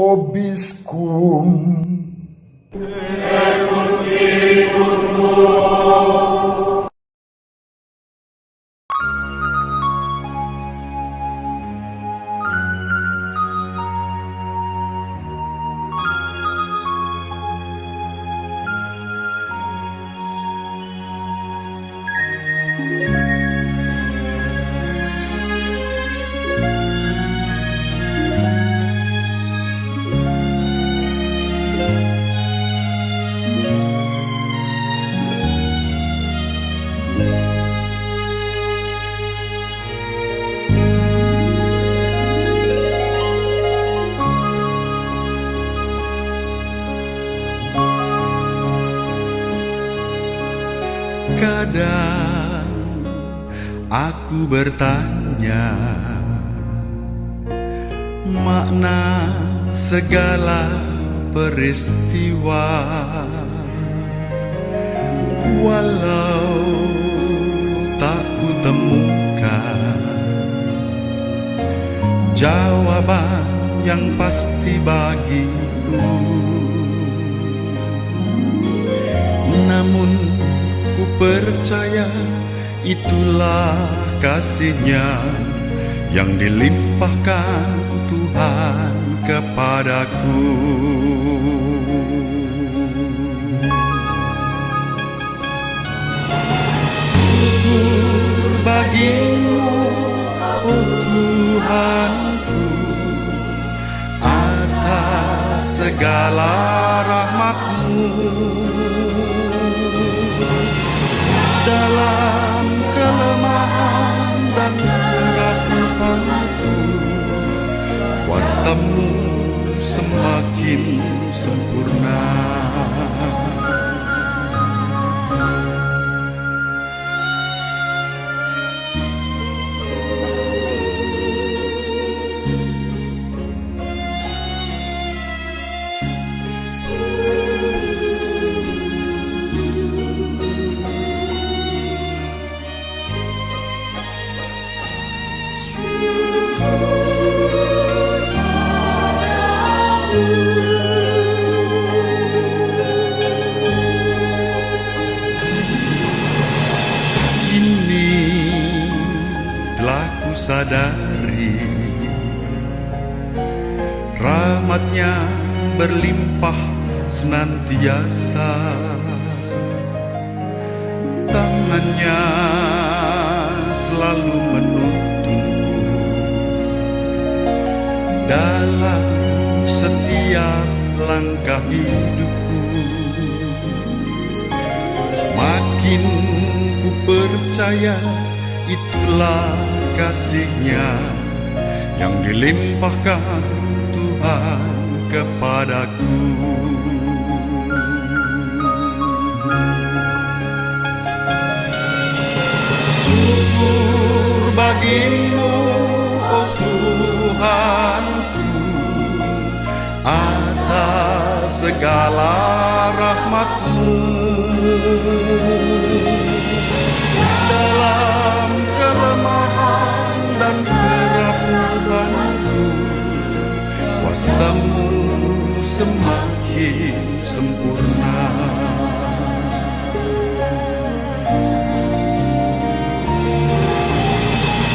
vobiscum. Kadang aku bertanya makna segala peristiwa, walau tak kutemukan jawaban yang pasti bagiku. Namun ku percaya itulah kasih-Nya yang dilimpahkan Tuhan kepadaku. Syukur bagimu, oh Tuhanku, atas segala rahmat-Mu. Dalam kelemahan dan keraguanku, kuasa-Mu semakin sempurna. Telah ku sadari rahmat-Nya berlimpah senantiasa, tangan-Nya selalu menuntunku dalam setiap langkah hidupku. Semakin ku percaya itulah kasih-Nya yang dilimpahkan Tuhan kepadaku. Syukur bagimu, oh Tuhanku, atas segala rahmat-Mu. Dalam kelemahan dan keraguanku, kuasa-Mu semakin sempurna.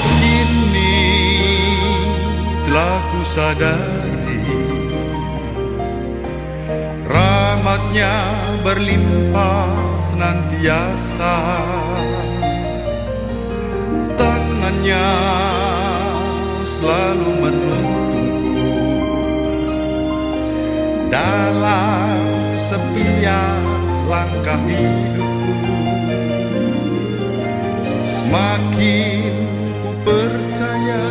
Kini telah ku sadari rahmat-Nya berlimpah senantiasa, tangan-Nya selalu menuntunku dalam setiap langkah hidupku. Semakin ku percaya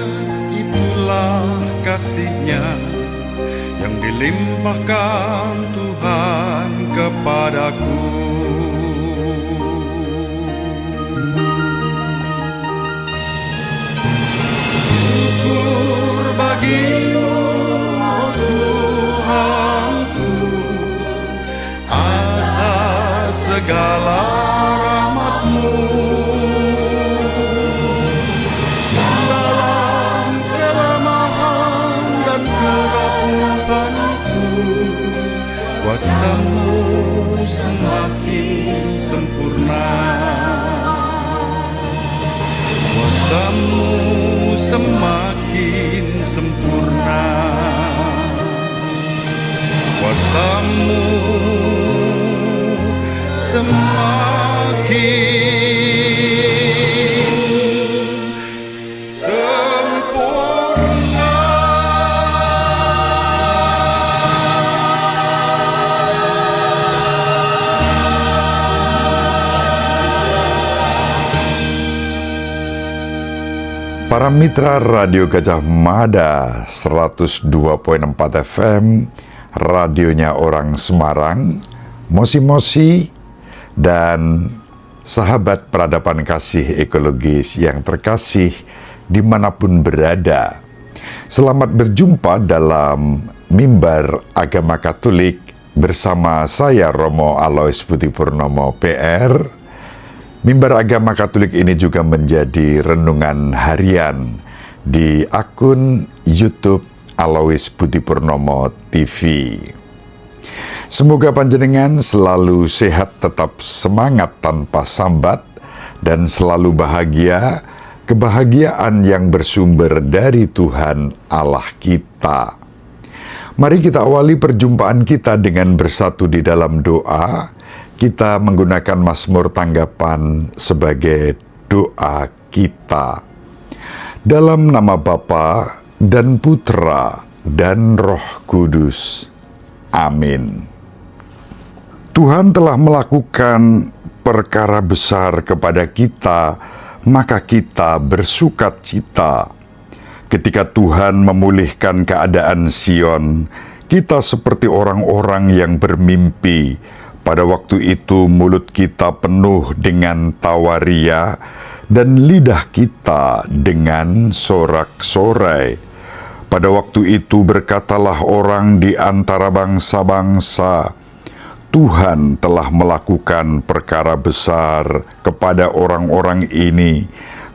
itulah kasih-Nya yang dilimpahkan Tuhan kepadaku. Syukur bagimu, oh Tuhanku, atas segala rahmat-Mu. Dalam kelemahan dan keraguan semakin sempurna. Para mitra Radio Gajah Mada 102.4 FM, radionya orang Semarang, Mosi-Mosi, dan sahabat peradaban kasih ekologis yang terkasih dimanapun berada. Selamat berjumpa dalam Mimbar Agama Katolik bersama saya Romo Alois Budi Purnomo PR. Mimbar Agama Katolik ini juga menjadi renungan harian di akun YouTube Alois Budi Purnomo TV. Semoga panjenengan selalu sehat, tetap semangat tanpa sambat, dan selalu bahagia, kebahagiaan yang bersumber dari Tuhan Allah kita. Mari kita awali perjumpaan kita dengan bersatu di dalam doa. Kita menggunakan Mazmur Tanggapan sebagai doa kita. Dalam nama Bapa dan Putra dan Roh Kudus. Amin. Tuhan telah melakukan perkara besar kepada kita, maka kita bersukacita. Ketika Tuhan memulihkan keadaan Sion, kita seperti orang-orang yang bermimpi. Pada waktu itu mulut kita penuh dengan tawaria dan lidah kita dengan sorak-sorai. Pada waktu itu berkatalah orang di antara bangsa-bangsa, Tuhan telah melakukan perkara besar kepada orang-orang ini.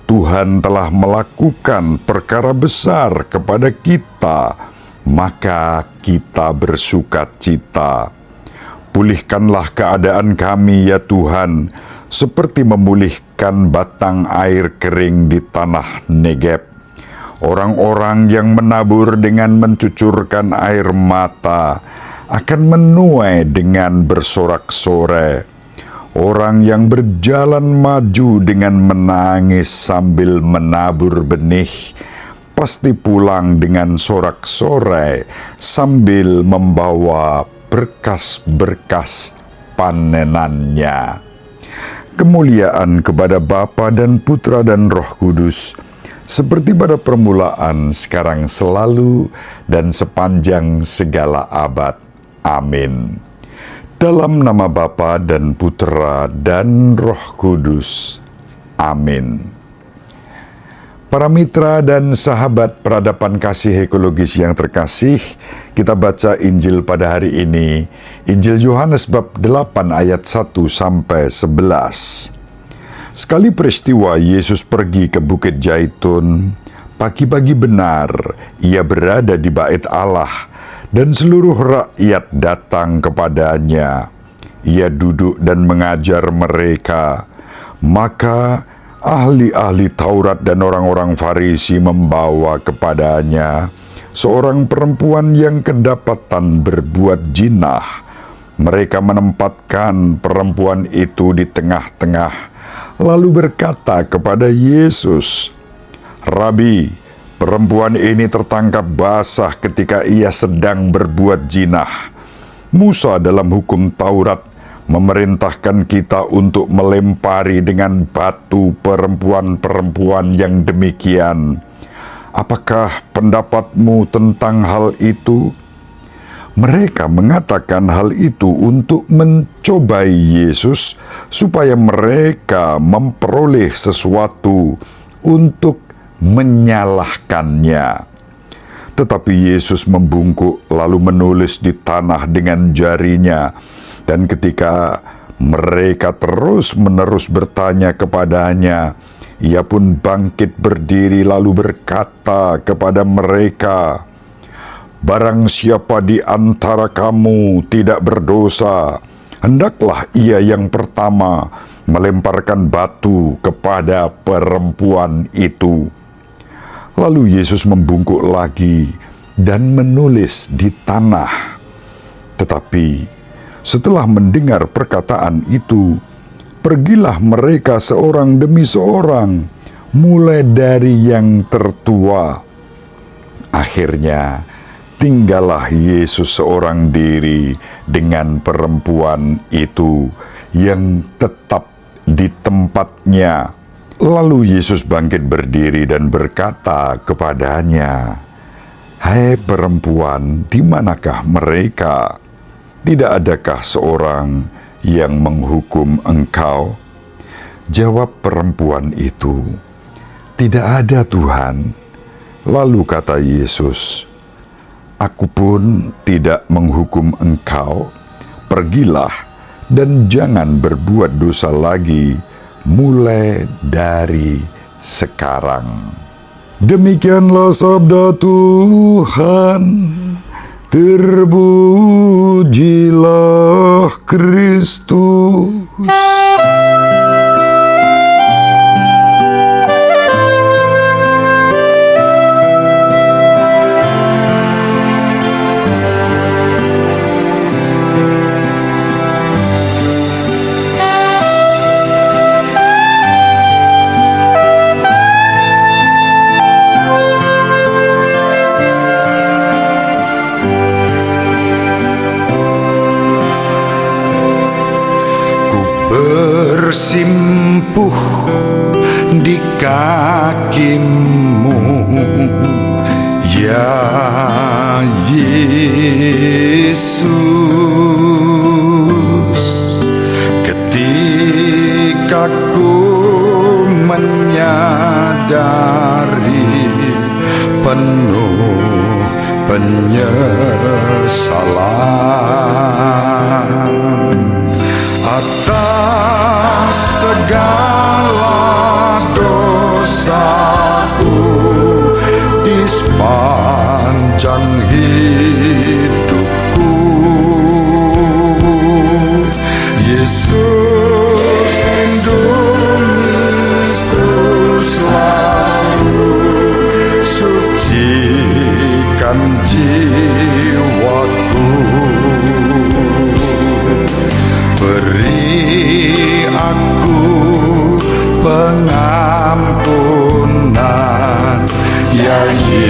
Tuhan telah melakukan perkara besar kepada kita, maka kita bersukacita. Pulihkanlah keadaan kami ya Tuhan, seperti memulihkan batang air kering di tanah Negeb. Orang-orang yang menabur dengan mencucurkan air mata akan menuai dengan bersorak-sorai. Orang yang berjalan maju dengan menangis sambil menabur benih, pasti pulang dengan sorak-sorai sambil membawa berkas-berkas panenannya. Kemuliaan kepada Bapa dan Putra dan Roh Kudus, seperti pada permulaan, sekarang, selalu, dan sepanjang segala abad. Amin. Dalam nama Bapa dan Putra dan Roh Kudus. Amin. Para mitra dan sahabat peradaban kasih ekologis yang terkasih, kita baca Injil pada hari ini, Injil Yohanes bab 8 ayat 1 sampai 11. Sekali peristiwa Yesus pergi ke Bukit Zaitun, pagi-pagi benar ia berada di bait Allah dan seluruh rakyat datang kepadanya. Ia duduk dan mengajar mereka, maka ahli-ahli Taurat dan orang-orang Farisi membawa kepadanya seorang perempuan yang kedapatan berbuat jinah. Mereka menempatkan perempuan itu di tengah-tengah, lalu berkata kepada Yesus, "Rabi, perempuan ini tertangkap basah ketika ia sedang berbuat jinah. Musa dalam hukum Taurat memerintahkan kita untuk melempari dengan batu perempuan-perempuan yang demikian. Apakah pendapatmu tentang hal itu?" Mereka mengatakan hal itu untuk mencobai Yesus supaya mereka memperoleh sesuatu untuk menyalahkannya. Tetapi Yesus membungkuk lalu menulis di tanah dengan jarinya. Dan ketika mereka terus-menerus bertanya kepadanya, ia pun bangkit berdiri lalu berkata kepada mereka, "Barang siapa di antara kamu tidak berdosa, hendaklah ia yang pertama melemparkan batu kepada perempuan itu." Lalu Yesus membungkuk lagi dan menulis di tanah. Tetapi Setelah mendengar perkataan itu, pergilah mereka seorang demi seorang, mulai dari yang tertua. Akhirnya, tinggallah Yesus seorang diri dengan perempuan itu yang tetap di tempatnya. Lalu Yesus bangkit berdiri dan berkata kepadanya, "Hai perempuan, di manakah mereka? Tidak adakah seorang yang menghukum engkau?" Jawab perempuan itu, "Tidak ada, Tuhan." Lalu kata Yesus, "Aku pun tidak menghukum engkau. Pergilah dan jangan berbuat dosa lagi mulai dari sekarang." Demikianlah sabda Tuhan. Terpujilah Kristus. Bersimpuh di kakimu, ya Yesus. Ketika ku menyadari penuh penyesalan atas segala dosaku di sepanjang hidupku, Yesus lindungiku selalu, sucikan jiwaku. Beri aku pengampunan, ya Yesus.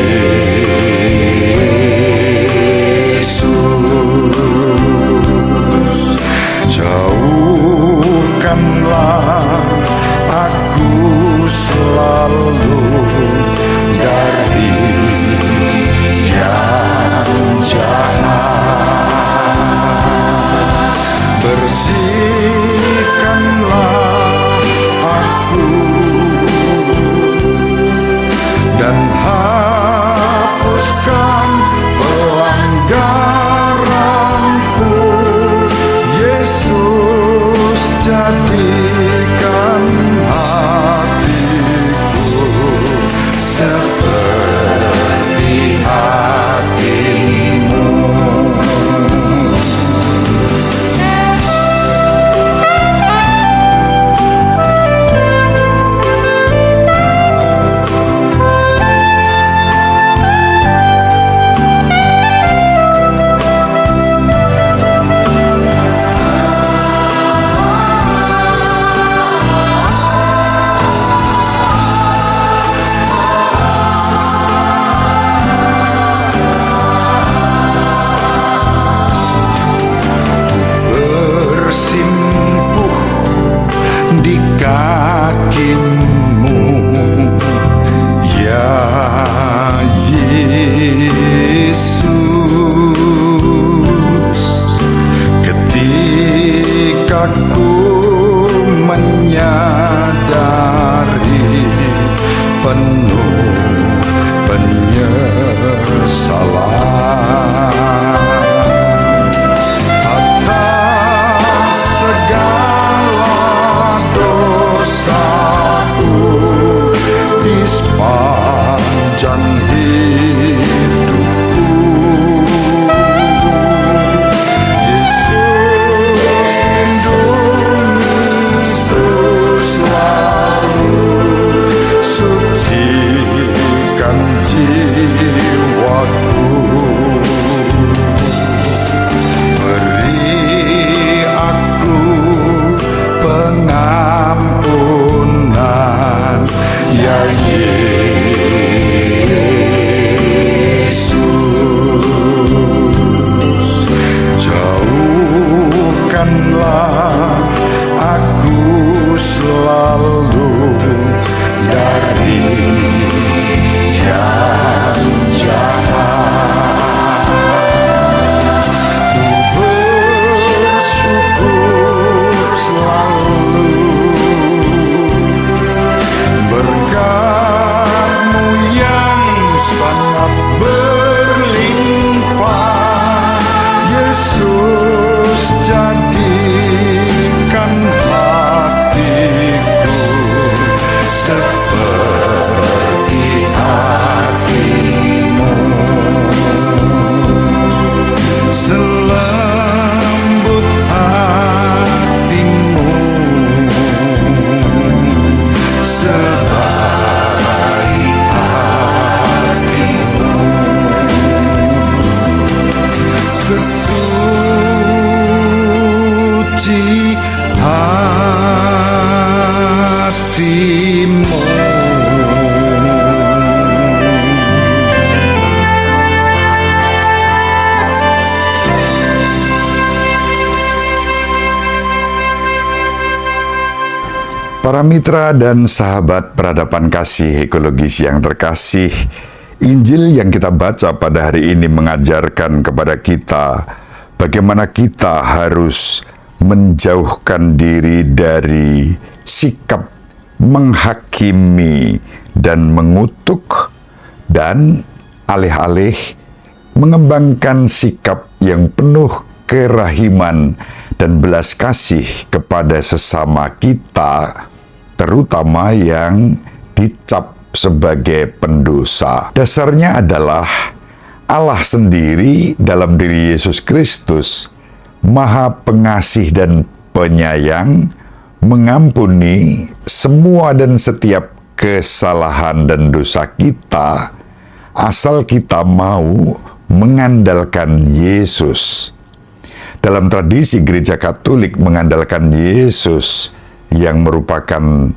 Jauhkanlah aku selalu dari yang jahat. Bersihkanlah aku dan hapuskan pelanggaranku, Yesus. Jadikan hatiku seperti hatimu. Di kakimu, ya Yesus. Ketika ku menyadari penuh penyesalan atas segala dosaku di sepanjang hidupku, Yesus lindungiku selalu, sucikan jiwaku. Para mitra dan sahabat peradaban kasih ekologis yang terkasih, Injil yang kita baca pada hari ini mengajarkan kepada kita bagaimana kita harus menjauhkan diri dari sikap menghakimi dan mengutuk, dan alih-alih mengembangkan sikap yang penuh kerahiman dan belas kasih kepada sesama kita, terutama yang dicap sebagai pendosa. Dasarnya adalah Allah sendiri dalam diri Yesus Kristus, Maha Pengasih dan Penyayang, mengampuni semua dan setiap kesalahan dan dosa kita, asal kita mau mengandalkan Yesus. Dalam tradisi Gereja Katolik, mengandalkan Yesus yang merupakan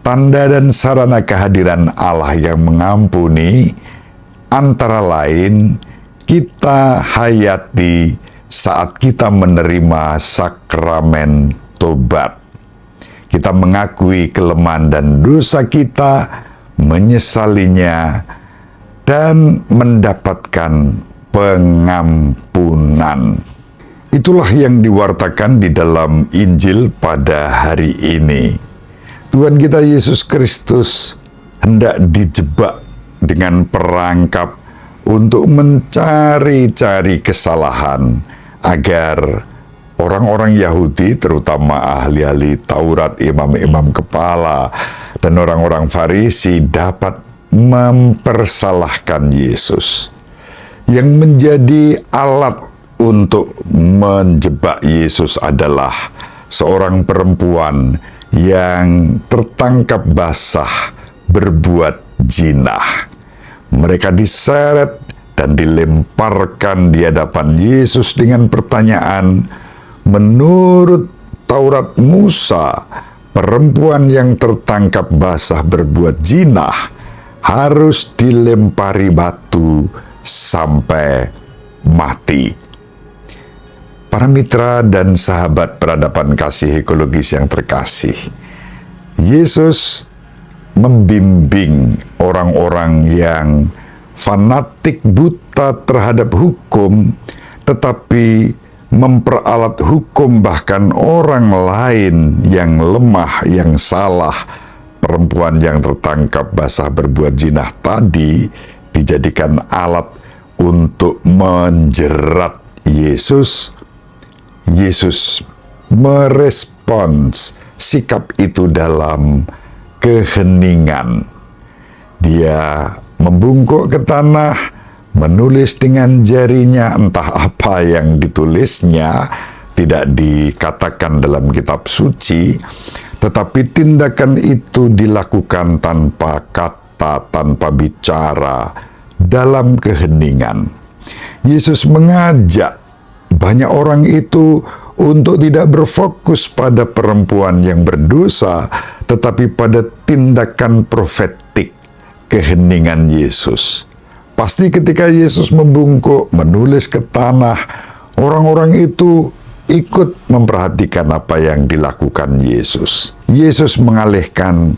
tanda dan sarana kehadiran Allah yang mengampuni, antara lain kita hayati saat kita menerima sakramen tobat. Kita mengakui kelemahan dan dosa kita, menyesalinya, dan mendapatkan pengampunan. Itulah yang diwartakan di dalam Injil pada hari ini. Tuhan kita Yesus Kristus hendak dijebak dengan perangkap untuk mencari-cari kesalahan agar orang-orang Yahudi, terutama ahli-ahli Taurat, imam-imam kepala, dan orang-orang Farisi dapat mempersalahkan Yesus. Yang menjadi alat untuk menjebak Yesus adalah seorang perempuan yang tertangkap basah berbuat zina. Mereka diseret dan dilemparkan di hadapan Yesus dengan pertanyaan, menurut Taurat Musa, perempuan yang tertangkap basah berbuat zina harus dilempari batu sampai mati. Para mitra dan sahabat peradaban kasih ekologis yang terkasih, Yesus membimbing orang-orang yang fanatik buta terhadap hukum, tetapi memperalat hukum bahkan orang lain yang lemah, yang salah. Perempuan yang tertangkap basah berbuat zina tadi dijadikan alat untuk menjerat Yesus. Yesus merespons sikap itu dalam keheningan. Dia membungkuk ke tanah, menulis dengan jarinya, entah apa yang ditulisnya, tidak dikatakan dalam kitab suci, tetapi tindakan itu dilakukan tanpa kata, tanpa bicara, dalam keheningan. Yesus mengajak banyak orang itu untuk tidak berfokus pada perempuan yang berdosa, tetapi pada tindakan profetik keheningan Yesus. Pasti ketika Yesus membungkuk, menulis ke tanah, orang-orang itu ikut memperhatikan apa yang dilakukan Yesus. Yesus mengalihkan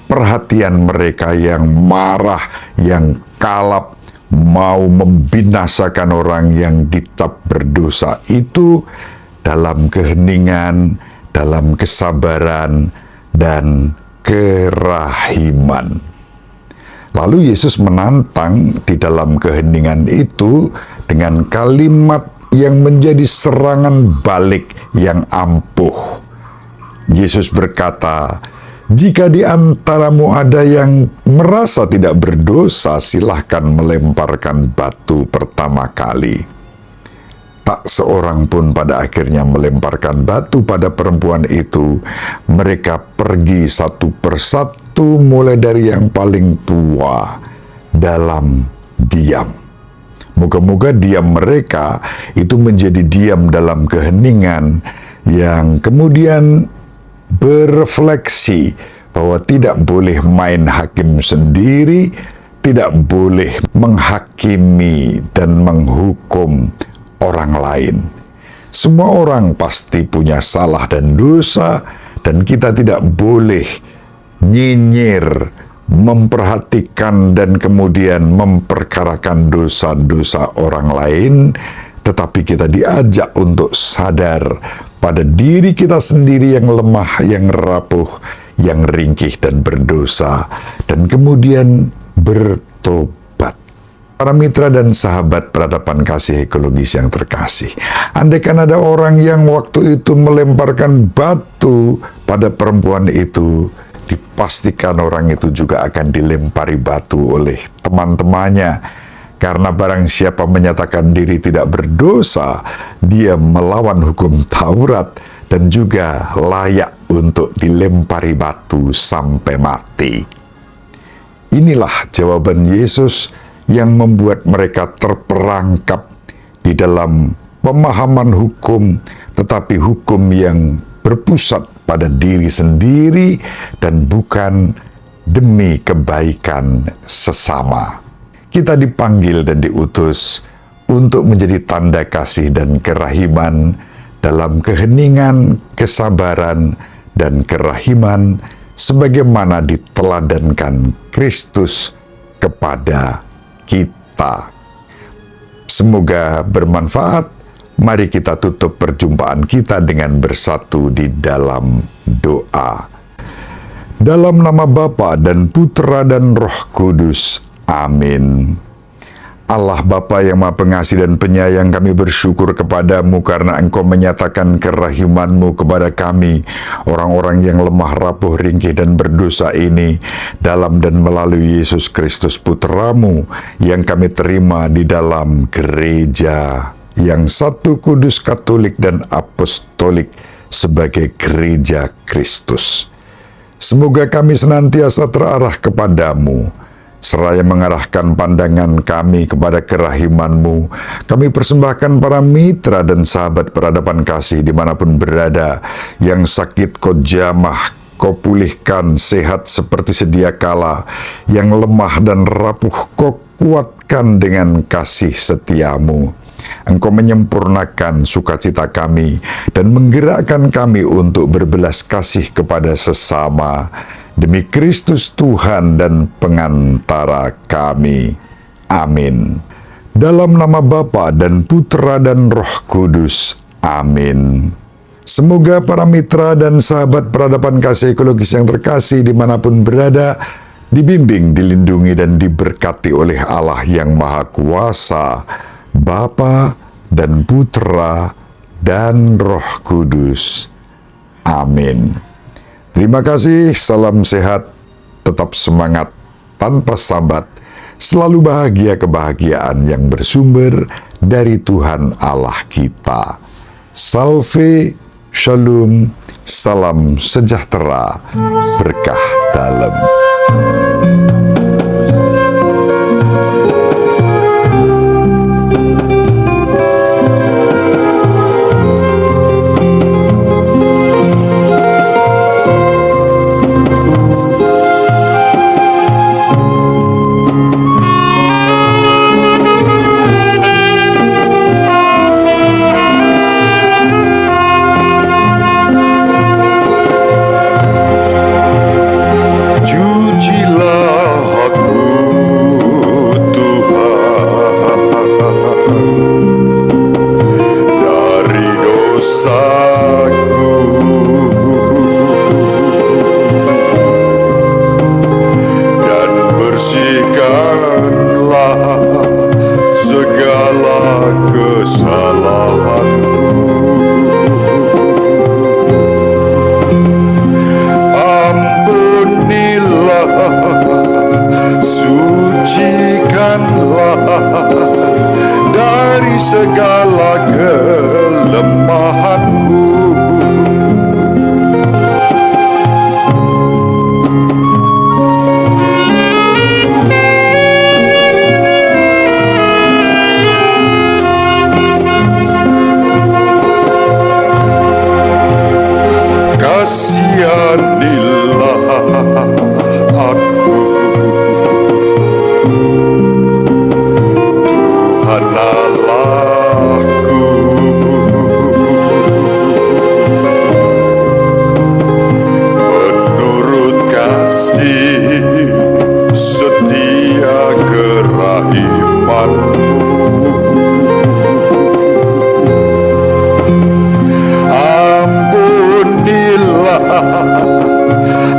perhatian mereka yang marah, yang kalap, mau membinasakan orang yang dicap berdosa itu dalam keheningan, dalam kesabaran, dan kerahiman. Lalu Yesus menantang di dalam keheningan itu dengan kalimat yang menjadi serangan balik yang ampuh. Yesus berkata, "Jika di antaramu ada yang merasa tidak berdosa, silahkan melemparkan batu pertama kali." Tak seorang pun pada akhirnya melemparkan batu pada perempuan itu. Mereka pergi satu persatu, mulai dari yang paling tua, dalam diam. Moga-moga diam mereka itu menjadi diam dalam keheningan yang kemudian berefleksi bahwa tidak boleh main hakim sendiri, tidak boleh menghakimi dan menghukum orang lain. Semua orang pasti punya salah dan dosa, dan kita tidak boleh nyinyir, memperhatikan dan kemudian memperkarakan dosa-dosa orang lain, tetapi kita diajak untuk sadar pada diri kita sendiri yang lemah, yang rapuh, yang ringkih dan berdosa, dan kemudian bertobat. Para mitra dan sahabat peradaban kasih ekologis yang terkasih, andaikan ada orang yang waktu itu melemparkan batu pada perempuan itu, dipastikan orang itu juga akan dilempari batu oleh teman-temannya. Karena barang siapa menyatakan diri tidak berdosa, dia melawan hukum Taurat dan juga layak untuk dilempari batu sampai mati. Inilah jawaban Yesus yang membuat mereka terperangkap di dalam pemahaman hukum, tetapi hukum yang berpusat pada diri sendiri dan bukan demi kebaikan sesama. Kita dipanggil dan diutus untuk menjadi tanda kasih dan kerahiman dalam keheningan, kesabaran, dan kerahiman sebagaimana diteladankan Kristus kepada kita. Semoga bermanfaat. Mari kita tutup perjumpaan kita dengan bersatu di dalam doa. Dalam nama Bapa dan Putra dan Roh Kudus. Amin. Allah Bapa yang Maha Pengasih dan Penyayang, kami bersyukur kepadamu karena Engkau menyatakan kerahiman-Mu kepada kami, orang-orang yang lemah, rapuh, ringkih, dan berdosa ini, dalam dan melalui Yesus Kristus Putra-Mu, yang kami terima di dalam gereja yang satu, kudus, katolik, dan apostolik sebagai gereja Kristus. Semoga kami senantiasa terarah kepadamu, seraya mengarahkan pandangan kami kepada kerahiman-Mu. Kami persembahkan para mitra dan sahabat peradaban kasih dimanapun berada, yang sakit Kau jamah, Kau pulihkan sehat seperti sedia kala, yang lemah dan rapuh Kau kuatkan dengan kasih setia-Mu. Engkau menyempurnakan sukacita kami dan menggerakkan kami untuk berbelas kasih kepada sesama, demi Kristus Tuhan dan pengantara kami. Amin. Dalam nama Bapa dan Putra dan Roh Kudus. Amin. Semoga para mitra dan sahabat peradaban kasih ekologis yang terkasih dimanapun berada, dibimbing, dilindungi, dan diberkati oleh Allah yang Maha Kuasa, Bapa dan Putra dan Roh Kudus. Amin. Terima kasih, salam sehat, tetap semangat, tanpa sambat, selalu bahagia kebahagiaan yang bersumber dari Tuhan Allah kita. Salve, shalom, salam sejahtera, berkah dalam. Dari segala kelemahanku, kasihanilah aku, Tuhan Allahku.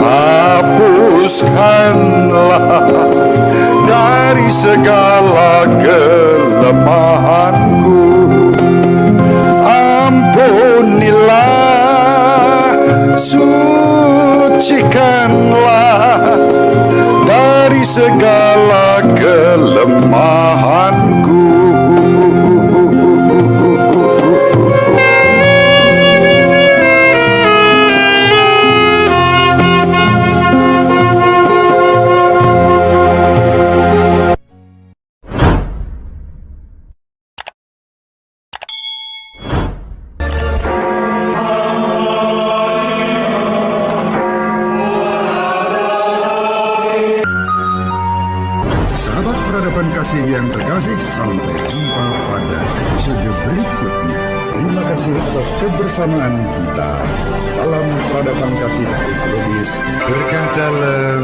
hapuskanlah dari segala kelemahanku. Ampunilah, sucikanlah dari segala kelemahanku. Sahabat peradaban kasih yang terkasih, sampai jumpa pada episode berikutnya. Terima kasih atas kebersamaan kita. Salam peradaban kasih dari Lubis. Berkah dalam